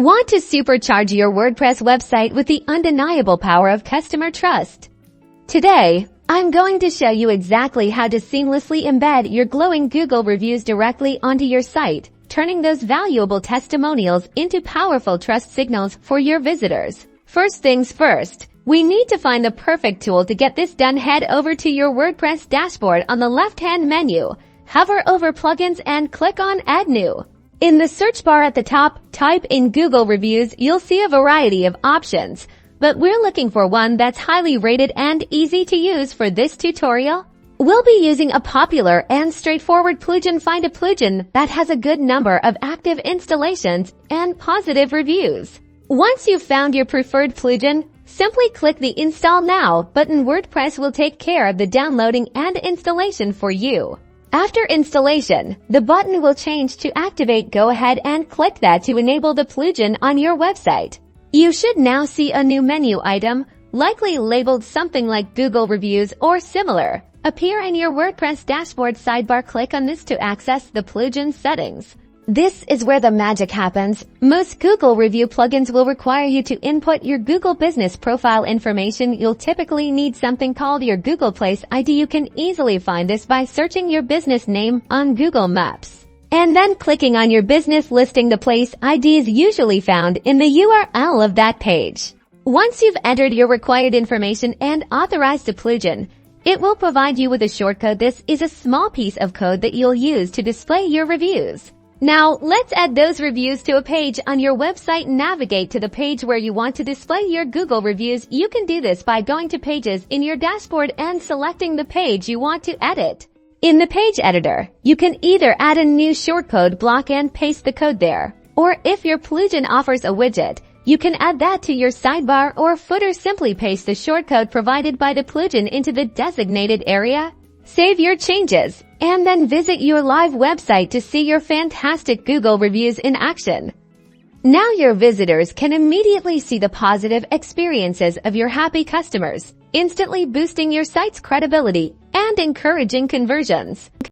Want to supercharge your WordPress website with the undeniable power of customer trust? Today, I'm going to show you exactly how to seamlessly embed your glowing Google reviews directly onto your site, turning those valuable testimonials into powerful trust signals for your visitors. First things first, we need to find the perfect tool to get this done. Head over to your WordPress dashboard on the left-hand menu, hover over Plugins and click on Add New. In the search bar at the top, type in Google Reviews. You'll see a variety of options, but we're looking for one that's highly rated and easy to use for this tutorial. We'll be using a popular and straightforward plugin. Find a plugin that has a good number of active installations and positive reviews. Once you've found your preferred plugin, simply click the Install Now button. WordPress will take care of the downloading and installation for you. After installation, the button will change to Activate. Go ahead and click that to enable the plugin on your website. You should now see a new menu item, likely labeled something like Google Reviews or similar, appear in your WordPress dashboard sidebar. Click on this to access the plugin settings. This is where the magic happens. Most Google review plugins will require you to input your Google business profile information. You'll typically need something called your Google Place ID. You can easily find this by searching your business name on Google Maps and then clicking on your business listing. The place ID is usually found in the URL of that page. Once you've entered your required information and authorized a plugin, it will provide you with a shortcode. This is a small piece of code that you'll use to display your reviews. Now, let's add those reviews to a page on your website. Navigate to the page where you want to display your Google reviews. You can do this by going to Pages in your dashboard and selecting the page you want to edit. In the page editor, you can either add a new shortcode block and paste the code there, or if your plugin offers a widget, you can add that to your sidebar or footer. Simply paste the shortcode provided by the plugin into the designated area. Save your changes, and then visit your live website to see your fantastic Google reviews in action. Now your visitors can immediately see the positive experiences of your happy customers, instantly boosting your site's credibility and encouraging conversions.